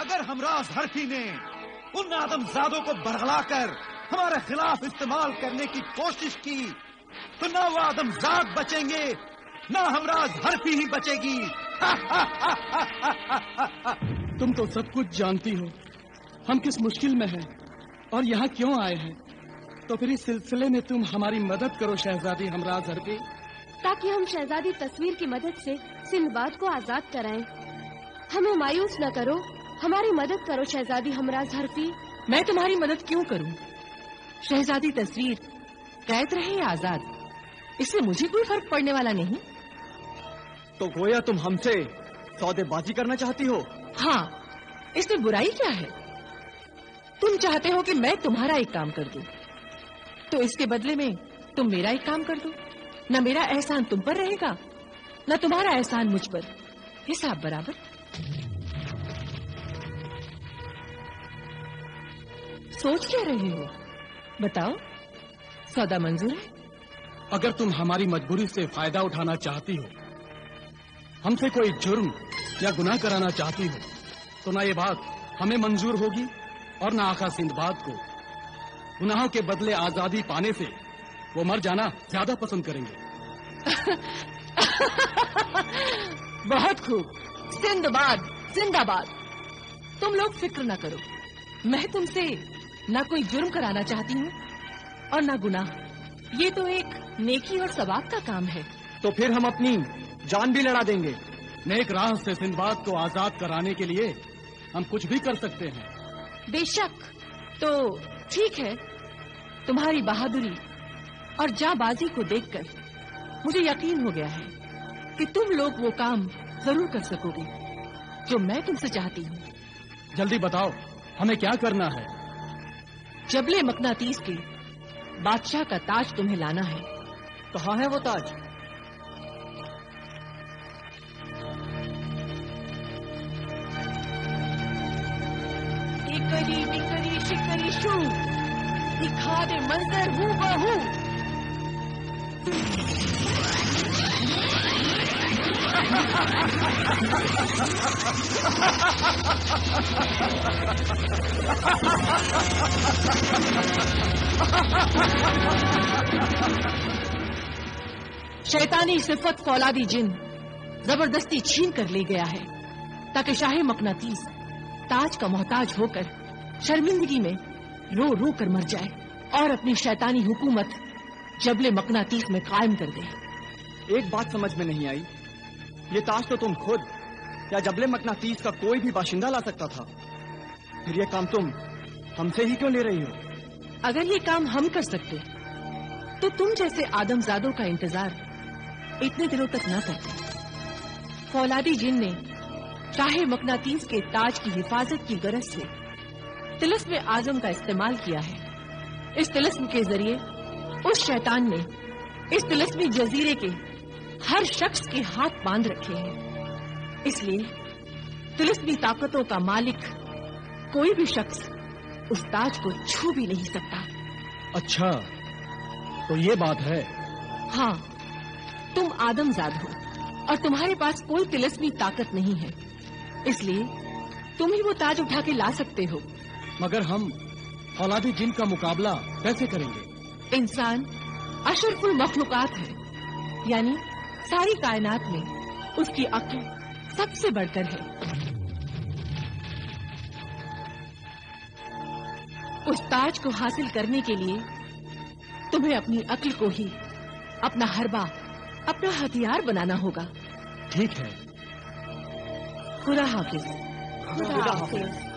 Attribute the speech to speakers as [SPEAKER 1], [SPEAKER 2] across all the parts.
[SPEAKER 1] अगर हमराज हरफी ने उन आदमजादों को बरगलाकर हमारे खिलाफ इस्तेमाल करने की कोशिश की तो ना वो आदमजाद बचेंगे, ना हमराज हरफी ही बचेगी।
[SPEAKER 2] तुम तो सब कुछ जानती हो, हम किस मुश्किल में हैं और यहाँ क्यों आए हैं। तो फिर इस सिलसिले में तुम हमारी मदद करो शहजादी हमराज हरफी,
[SPEAKER 3] ताकि हम शहजादी तस्वीर की मदद से सिंदबाद को आजाद कराएं। हमें मायूस न करो, हमारी मदद करो शहजादी हमराज हरफी।
[SPEAKER 4] मैं तुम्हारी मदद क्यों करूं? शहजादी तस्वीर कैद रहे या आजाद, इससे मुझे कोई फर्क पड़ने वाला नहीं।
[SPEAKER 2] तो गोया तुम हमसे सौदेबाजी करना चाहती हो?
[SPEAKER 4] हाँ, इसमें बुराई क्या है? तुम चाहते हो कि मैं तुम्हारा एक काम कर दूं, तो इसके बदले में तुम मेरा एक काम कर दो। न मेरा एहसान तुम पर रहेगा, न तुम्हारा एहसान मुझ पर, हिसाब बराबर। सोच क्या रहे हो? बताओ, सौदा मंजूर है?
[SPEAKER 2] अगर तुम हमारी मजबूरी से फायदा उठाना चाहती हो, हमसे कोई जुर्म या गुनाह कराना चाहती हो, तो ना ये बात हमें मंजूर होगी और ना आका सिंदबाद को। गुनाहों के बदले आजादी पाने से वो मर जाना ज्यादा पसंद करेंगे।
[SPEAKER 4] बहुत खूब, सिंदबाद जिंदाबाद। तुम लोग फिक्र ना करो, मैं तुमसे ना कोई जुर्म कराना चाहती हूँ और ना गुनाह। ये तो एक नेकी और सवाब का काम है।
[SPEAKER 2] तो फिर हम अपनी जान भी लड़ा देंगे। नेक राह से सिंदबाद को आजाद कराने के लिए हम कुछ भी कर सकते हैं।
[SPEAKER 4] बेशक। तो ठीक है, तुम्हारी बहादुरी और जाबाजी को देखकर मुझे यकीन हो गया है कि तुम लोग वो काम जरूर कर सकोगे जो मैं तुमसे चाहती हूँ।
[SPEAKER 2] जल्दी बताओ, हमें क्या करना है?
[SPEAKER 4] जबले मकनातीस के बादशाह का ताज तुम्हें लाना है।
[SPEAKER 2] कहाँ है वो ताज?
[SPEAKER 4] इकरी बिकरी शिकरी शू, दिखा दे मंजर हूबहू। शैतानी सिफत फौलादी जिन जबरदस्ती छीन कर ले गया है ताकि शाही मकनातीस ताज का मोहताज होकर शर्मिंदगी में रो रो कर मर जाए और अपनी शैतानी हुकूमत जबले मकनातीस में कायम कर दे।
[SPEAKER 2] एक बात समझ में नहीं आई, ये ताज तो तुम खुद या जबले मकनातीस का कोई भी बाशिंदा ला सकता था, फिर ये काम तुम हमसे ही क्यों ले रही हो?
[SPEAKER 4] अगर ये काम हम कर सकते तो तुम जैसे आदमजादों का इंतजार इतने दिनों तक न करते। फौलादी जिन ने शाहे मकनातीस के ताज की हिफाजत की गरज से तिलिस्म आजम का इस्तेमाल किया है। इस तिलिस्म के जरिए उस शैतान ने इस तिलिस्मी जजीरे के हर शख्स के हाथ बांध रखे हैं। इसलिए तिलिस्मी ताकतों का मालिक कोई भी शख्स उस ताज को छू भी नहीं सकता।
[SPEAKER 2] अच्छा, तो ये बात है।
[SPEAKER 4] हाँ, तुम आदमजाद हो और तुम्हारे पास कोई तिलिस्मी ताकत नहीं है, इसलिए तुम ही वो ताज उठा के ला सकते हो।
[SPEAKER 2] मगर हम फौलादी जिन का मुकाबला कैसे करेंगे?
[SPEAKER 4] इंसान अशरफुल मखलूकात है, यानी सारी कायनात में उसकी अक्ल सबसे बढ़कर है। उस ताज को हासिल करने के लिए तुम्हें अपनी अक्ल को ही अपना हरबा, अपना हथियार बनाना होगा।
[SPEAKER 2] ठीक है।
[SPEAKER 4] खुदा हाफिज।
[SPEAKER 3] खुदा हाफिज।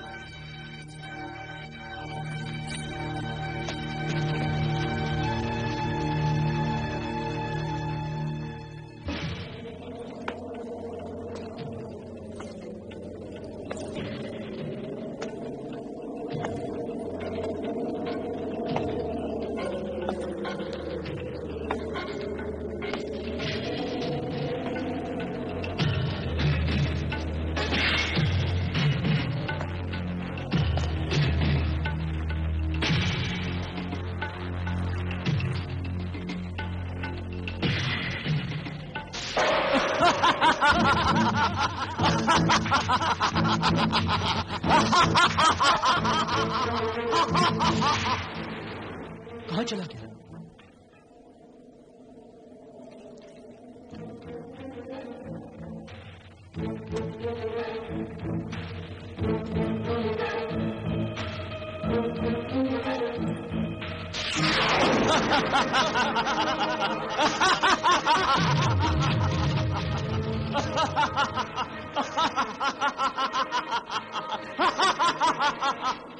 [SPEAKER 2] कहाँ चला गया?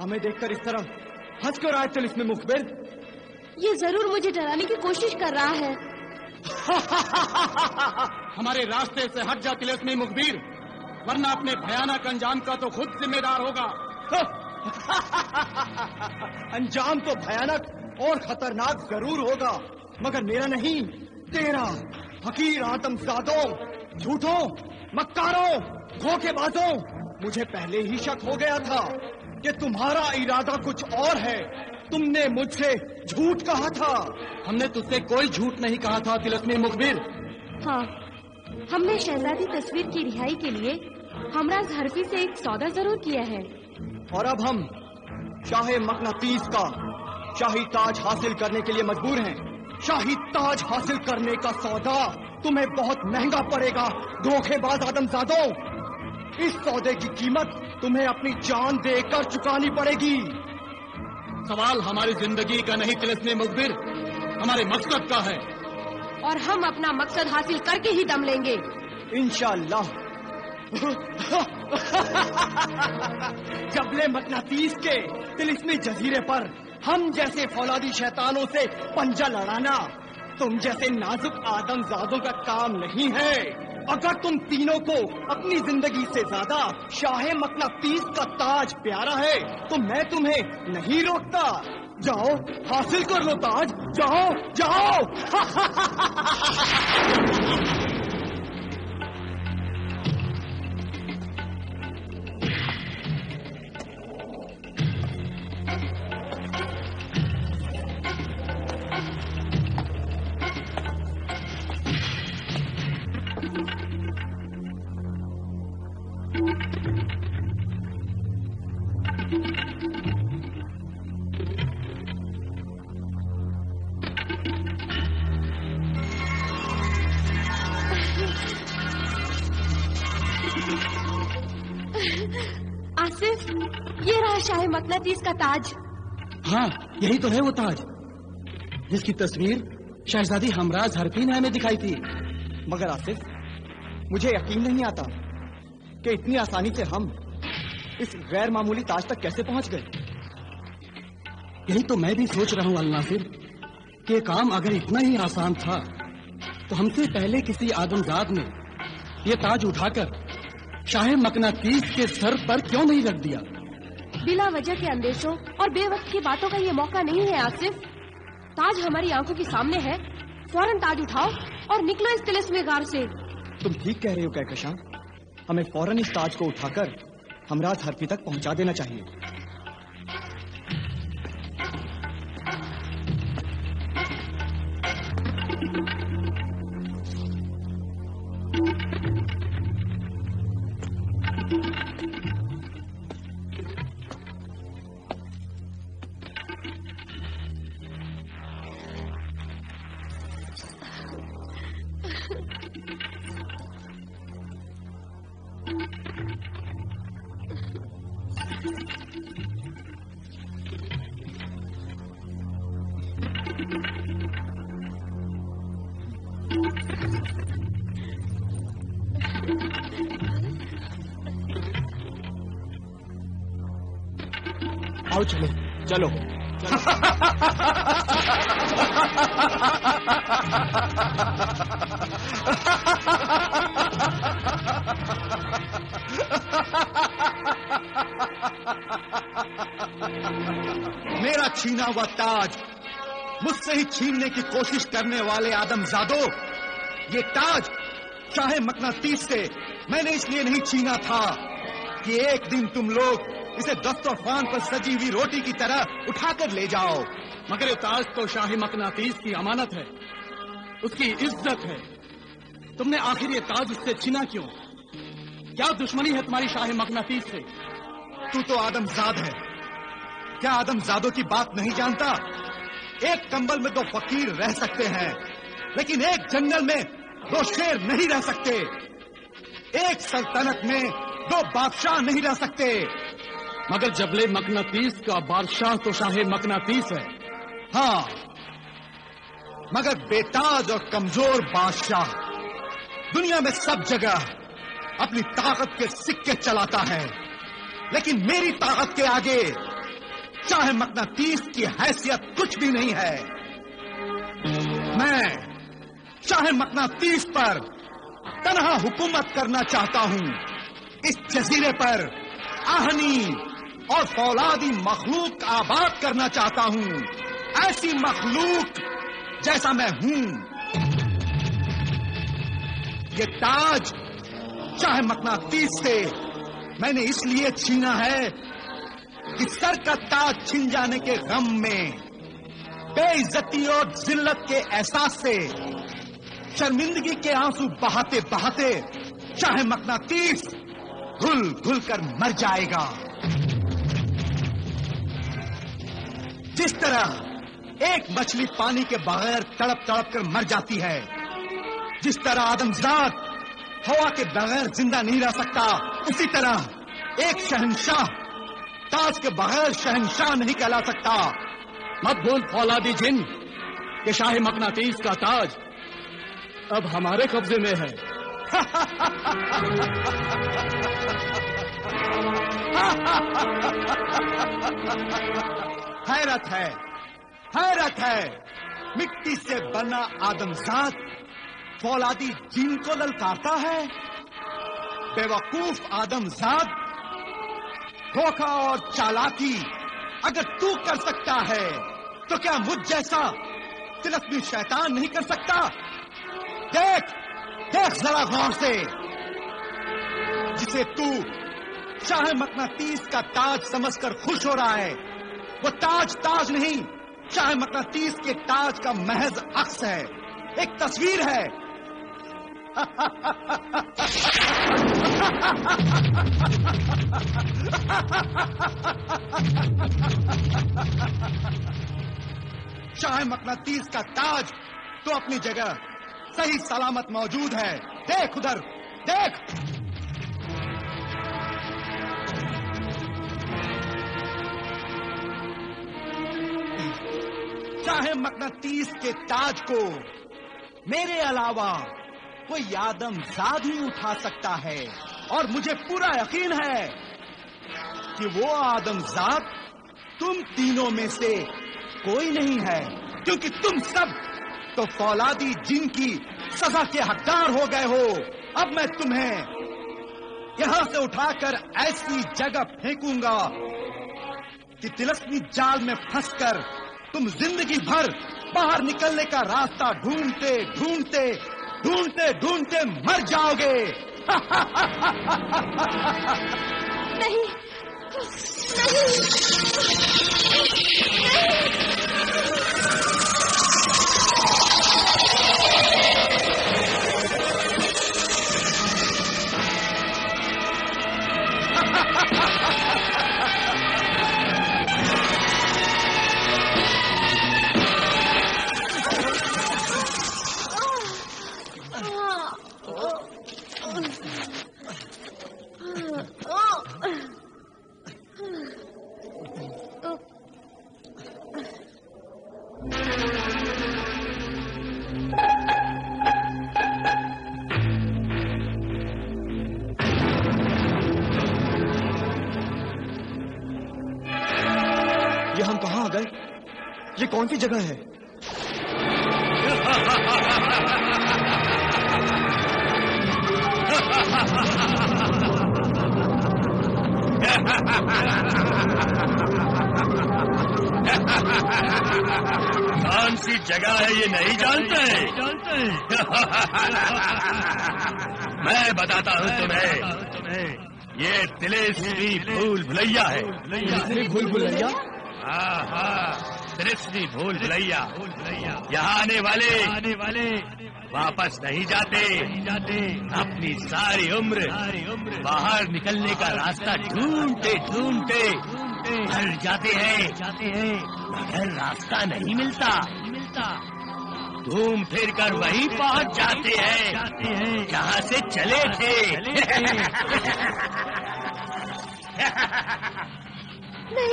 [SPEAKER 5] हमें देखकर इस तरह हंस क्यों रहा है तिलिस्मी मुखबिर?
[SPEAKER 3] ये जरूर मुझे डराने की कोशिश कर रहा है।
[SPEAKER 2] हमारे रास्ते से हट जा तिलिस्मी मुखबिर, वरना अपने भयानक अंजाम का तो खुद जिम्मेदार होगा।
[SPEAKER 5] अंजाम तो भयानक और खतरनाक जरूर होगा, मगर मेरा नहीं, तेरा। हकीर आदमजादों, झूठों, मक्कारों, धोखेबाजों, मुझे पहले ही शक हो गया था कि तुम्हारा इरादा कुछ और है। तुमने मुझसे झूठ कहा था।
[SPEAKER 2] हमने तुझसे कोई झूठ नहीं कहा था तिलिस्मी मुखबिर।
[SPEAKER 3] हाँ, हमने शहजादी तस्वीर की रिहाई के लिए हमराज हरफी से एक सौदा जरूर किया है।
[SPEAKER 5] और अब हम शाहे मकनातीस का शाही ताज हासिल करने के लिए मजबूर हैं। शाही ताज हासिल करने का सौदा तुम्हें बहुत महंगा पड़ेगा, धोखेबाज आदमजादों। इस सौदे की कीमत तुम्हें अपनी जान देकर चुकानी पड़ेगी।
[SPEAKER 2] सवाल हमारी जिंदगी का नहीं तिलिस्मी मुखबिर, हमारे मकसद का है।
[SPEAKER 3] और हम अपना मकसद हासिल करके ही दम लेंगे,
[SPEAKER 5] इंशाअल्लाह। जबले मकनातीस के तिलिस्मी जजीरे पर हम जैसे फौलादी शैतानों से पंजा लड़ाना तुम जैसे नाजुक आदमजादों का काम नहीं है। अगर तुम तीनों को अपनी जिंदगी से ज्यादा शाहे मकनातीस का ताज प्यारा है तो मैं तुम्हें नहीं रोकता। जाओ, हासिल कर लो ताज, जाओ जाओ।
[SPEAKER 3] आसिफ, ये रहा शाहे मकनातीस का ताज।
[SPEAKER 2] हाँ, यही तो है वो ताज जिसकी तस्वीर शहजादी हमराज हरफी ने हमें दिखाई थी।
[SPEAKER 5] मगर आसिफ, मुझे यकीन नहीं आता कि इतनी आसानी से हम इस गैर मामूली ताज तक कैसे पहुंच गए।
[SPEAKER 2] यही तो मैं भी सोच रहा हूँ अल-नासिर कि काम अगर इतना ही आसान था तो हमसे पहले किसी आदमजाद ने ये ताज उठाकर शाहे मकनातीस के सर पर क्यों नहीं रख दिया।
[SPEAKER 3] बिला वजह के अंदेशों और बेवक्त की बातों का ये मौका नहीं है आसिफ। ताज हमारी आंखों के सामने है, फौरन ताज उठाओ और निकलो इस तिलिस्मी गार से।
[SPEAKER 5] तुम ठीक कह रहे हो कहकशां, हमें फौरन इस ताज को उठाकर हमराज हरफी तक पहुंचा देना चाहिए। आओ चलो चलो।
[SPEAKER 1] मेरा छीना हुआ ताज मुझसे ही छीनने की कोशिश करने वाले आदमजादों, ये ताज शाहे मकनातीस से मैंने इसलिए नहीं छीना था कि एक दिन तुम लोग इसे दस्तरखान पर सजी हुई रोटी की तरह उठाकर ले जाओ।
[SPEAKER 2] मगर ये ताज तो शाही मकनातीस की अमानत है, उसकी इज्जत है। तुमने आखिर ये ताज उससे छीना क्यों? क्या दुश्मनी है तुम्हारी शाह मकनातीस से?
[SPEAKER 1] तू तो आदमजाद है, क्या आदमजादों की बात नहीं जानता? एक कंबल में 2 फकीर रह सकते हैं, लेकिन एक जंगल में 2 शेर नहीं रह सकते। एक सल्तनत में 2 बादशाह नहीं रह सकते।
[SPEAKER 2] मगर जबले मकनातीस का बादशाह तो शाह मकनातीस है।
[SPEAKER 1] हाँ, मगर बेताज और कमजोर बादशाह दुनिया में सब जगह अपनी ताकत के सिक्के चलाता है, लेकिन मेरी ताकत के आगे शाह मकनातीस की हैसियत कुछ भी नहीं है। मैं शाह मकनातीस पर तन्हा हुकूमत करना चाहता हूं। इस जजीरे पर आहनी और फौलादी मखलूक आबाद करना चाहता हूं, ऐसी मखलूक जैसा मैं हूं। ये ताज शाह मकनातीस से मैंने इसलिए छीना है कि सर का ताज छिन जाने के गम में, बेइज्जती और जिल्लत के एहसास से, शर्मिंदगी के आंसू बहाते बहाते शाह मकनातीस घुल घुल कर मर जाएगा। जिस तरह एक मछली पानी के बगैर तड़प तड़प कर मर जाती है, जिस तरह आदमजाद हवा के बगैर जिंदा नहीं रह सकता, उसी तरह एक शहंशाह ताज के बगैर शहंशाह नहीं कहला सकता।
[SPEAKER 2] मत भूल फौलादी जिन कि शाह मकनातीस का ताज अब हमारे कब्जे में है।
[SPEAKER 1] हैरत है, हैरत है, मिट्टी से बना आदमजाद फौलादी जिन को ललकारता है। बेवकूफ आदमजाद, धोखा और चालाकी अगर तू कर सकता है तो क्या मुझ जैसा तिलस्मी शैतान नहीं कर सकता? देख देख जरा गौर से, जिसे तू शाह मकनातीस का ताज समझकर खुश हो रहा है, वो ताज ताज नहीं, शाह मकनातीस के ताज का महज अक्स है, एक तस्वीर है। शाह मकनातीस का ताज तो अपनी जगह सही सलामत मौजूद है। देख उधर, देख। शाह मकनातीस के ताज को मेरे अलावा कोई आदमजाद ही उठा सकता है, और मुझे पूरा यकीन है कि वो आदमजाद तुम तीनों में से कोई नहीं है, क्योंकि तुम सब तो फौलादी जिन की सजा के हकदार हो गए हो। अब मैं तुम्हें यहां से उठाकर ऐसी जगह फेंकूंगा कि तिलस्मी जाल में फंसकर तुम जिंदगी भर बाहर निकलने का रास्ता ढूंढते ढूंढते ढूंढते ढूंढते मर जाओगे।
[SPEAKER 3] नहीं,
[SPEAKER 5] ये हम कहाँ आ गए? ये कौन सी जगह है?
[SPEAKER 6] कौन सी जगह है ये नहीं जानते? मैं बताता हूँ तुम्हें, ये तिलिस्मी भूल भुलैया है।
[SPEAKER 2] भूल भुलैया?
[SPEAKER 6] हाँ, तिलिस्मी भूल भुलैया, यहाँ आने वाले वापस नहीं जाते। अपनी सारी उम्र बाहर निकलने का रास्ता ढूंढते मर जाते हैं, मगर रास्ता नहीं मिलता। घूम फिर कर वहीं पहुंच जाते हैं जहाँ से चले थे।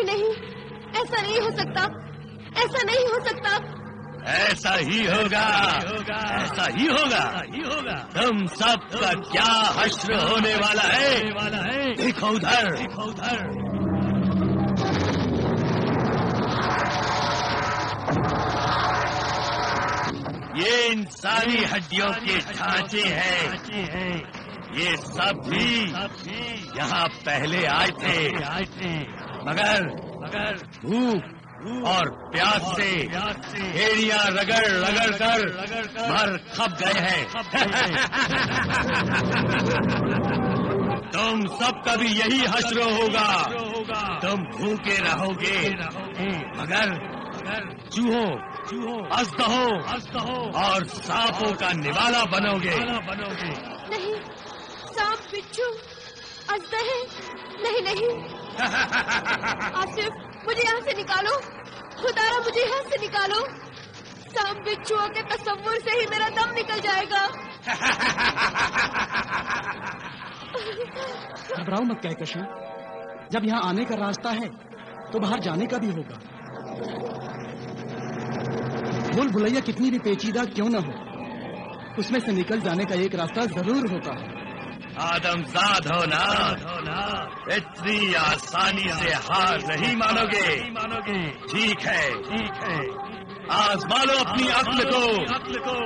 [SPEAKER 3] नहीं, ऐसा नहीं हो सकता, ऐसा नहीं हो सकता।
[SPEAKER 6] ऐसा ही होगा। तुम सब का क्या हश्र होने वाला है। देखो उधर। ये इंसानी हड्डियों के ढांचे हैं। ये सब भी यहाँ पहले आए थे, मगर भूख और प्यास से एड़ियां रगड़ कर मर खप गए हैं। तुम सबका भी यही हश्र होगा। तुम भूखे रहोगे, मगर चूहों, अजगरों और सांपों का निवाला बनोगे।
[SPEAKER 3] नहीं, सांप, बिच्छू, अजगर, नहीं। आसिफ, मुझे यहाँ से निकालो। खुदारा, मुझे यहाँ से निकालो। सांप बिच्छुओं के तस्वुर से ही मेरा दम निकल जाएगा।
[SPEAKER 2] घबराओ मत कहकशां, जब यहाँ आने का रास्ता है तो बाहर जाने का भी होगा। भूल भुलैया कितनी भी पेचीदा क्यों न हो, उसमें से निकल जाने का एक रास्ता जरूर होता है।
[SPEAKER 6] आदमजाद हो ना, इतनी आसानी से हार नहीं मानोगे। ठीक है, आजमा लो अपनी अक्ल को।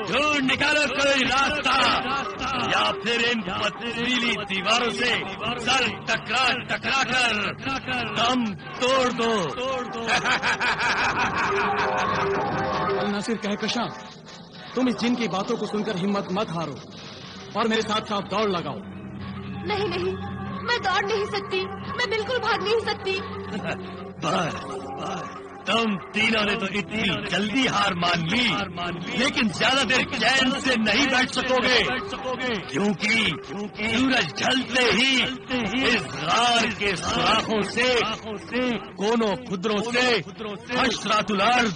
[SPEAKER 6] ढूंढ निकालो कोई रास्ता, या फिर इन पथरीली दीवारों से सर टकरा कर दम तोड़ दो।
[SPEAKER 2] नासिर कहकशां, तुम इस जिन की बातों को सुनकर हिम्मत मत हारो और मेरे साथ साथ दौड़ लगाओ।
[SPEAKER 3] नहीं, मैं दौड़ नहीं सकती, मैं बिल्कुल भाग नहीं सकती।
[SPEAKER 6] बस तुम तीनों ने तो इतनी जल्दी हार मान ली, लेकिन ज्यादा देर चैन से नहीं बैठ सकोगे, क्योंकि सूरज ढलते ही इस गार के सुराखों से, कोनों खुदरों से हशरातुल अर्ज,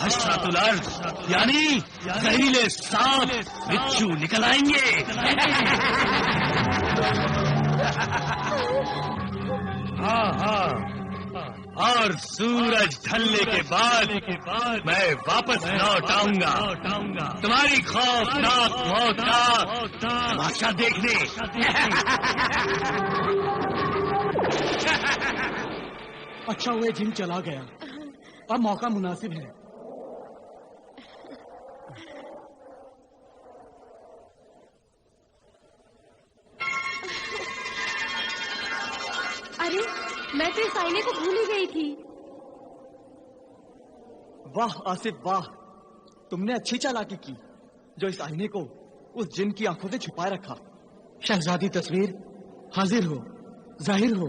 [SPEAKER 6] हशरातुल अर्ज यानी जहरीले सांप बिच्छू निकल आएंगे। हाँ, और सूरज ढलने के बाद मैं वापस लौट आऊंगा तुम्हारी खौफनाक मौत का तमाशा देखने।
[SPEAKER 2] अच्छा हुआ जिन चला गया, अब मौका मुनासिब है।
[SPEAKER 3] अरे, मैं तो इस आईने को भूल ही गई थी।
[SPEAKER 5] वाह आसिफ वाह, तुमने अच्छी चालाकी की जो इस आईने को उस जिन की आंखों से छुपाए रखा।
[SPEAKER 2] शहजादी तस्वीर हाजिर हो, जाहिर हो।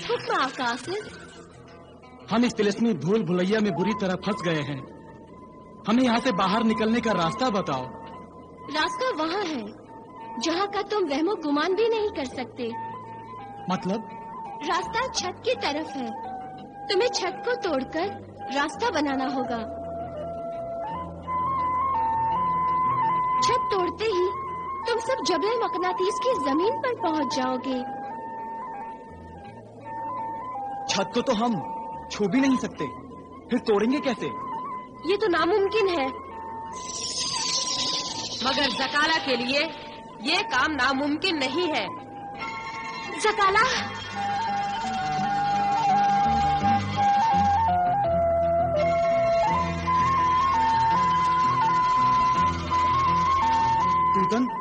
[SPEAKER 3] हुक्म आपका आसिफ।
[SPEAKER 2] हम इस तिलिस्मी भूल भुलैया में बुरी तरह फंस गए हैं। हमें यहाँ से बाहर निकलने का रास्ता बताओ।
[SPEAKER 3] रास्ता वहाँ है जहाँ का तुम वहमो गुमान भी नहीं कर सकते।
[SPEAKER 2] मतलब?
[SPEAKER 3] रास्ता छत की तरफ है। तुम्हें छत को तोड़कर रास्ता बनाना होगा। छत तोड़ते ही तुम सब जबल मकनातीस की जमीन पर पहुँच जाओगे।
[SPEAKER 5] छत को तो हम छू भी नहीं सकते, फिर तोड़ेंगे कैसे?
[SPEAKER 3] ये तो नामुमकिन है।
[SPEAKER 4] मगर जकाला के लिए ये काम नामुमकिन नहीं है।
[SPEAKER 3] जकाला,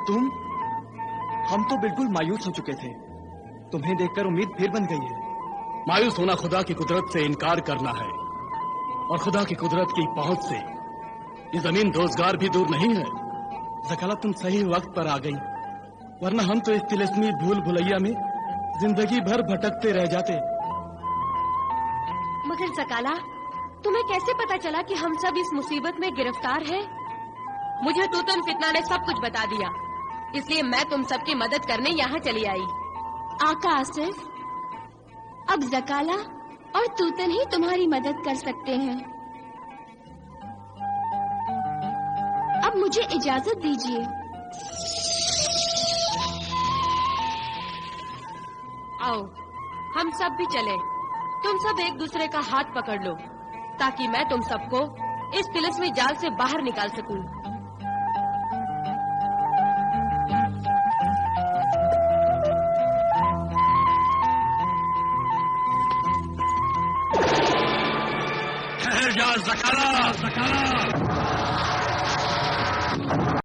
[SPEAKER 5] तुम? हम तो बिल्कुल मायूस हो चुके थे। तुम्हें देखकर उम्मीद फिर बन गई है।
[SPEAKER 2] मायूस होना खुदा की कुदरत से इनकार करना है, और खुदा की कुदरत की पहुंच से ये जमीन रोजगार भी दूर नहीं है।
[SPEAKER 5] जकाला, तुम सही वक्त पर आ गई,
[SPEAKER 2] वरना हम तो इस तिलिस्मी भूल भुलैया में जिंदगी भर भटकते रह जाते।
[SPEAKER 3] मगर ज़काला, तुम्हें कैसे पता चला कि हम सब इस मुसीबत में गिरफ्तार हैं? मुझे तूतन फितना ने सब कुछ बता दिया, इसलिए मैं तुम सबकी मदद करने यहाँ चली आई।
[SPEAKER 7] आका आसिफ, अब ज़काला और तूतन ही तुम्हारी मदद कर सकते हैं। अब मुझे इजाजत दीजिए।
[SPEAKER 3] आओ, हम सब भी चले। तुम सब एक दूसरे का हाथ पकड़ लो, ताकि मैं तुम सबको इस तिलिस्मी जाल से बाहर निकाल सकूं।
[SPEAKER 6] ठहर जा ज़काला, ज़काला।